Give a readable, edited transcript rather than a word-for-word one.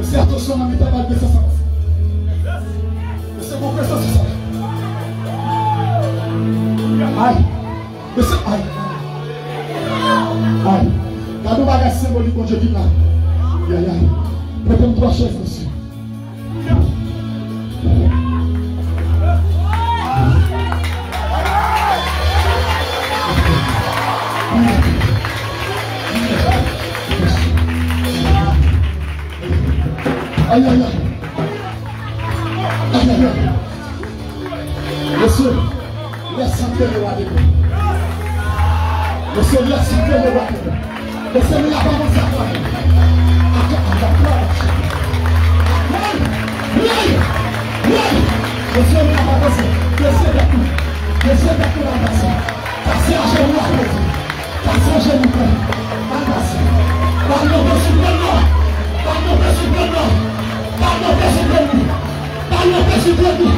Você attention à mes tabacs de ça. Você comprend ça, c'est ça. Aïe. Você, aïe. Aïe. Gardez le bagage symbolique quand je dis là. Aïe, aïe. Prépare 3 chaises, monsieur. Aïe, aïe, aïe. Aïe, aïe, aïe. Monsieur, laisse-moi le roi de Dieu. Monsieur, laisse-moi le roi de Dieu. Monsieur, il a pas avancé à toi. Monsieur, il a pas avancé. Monsieur, d'accord. Monsieur, d'accord, avancé. Passez à genoux à côté. Passez à genoux à côté. Avancez. Pardon, monsieur, pardon. Pardon, monsieur, pardon. Pardon, monsieur, pardon. Pardon, monsieur, pardon.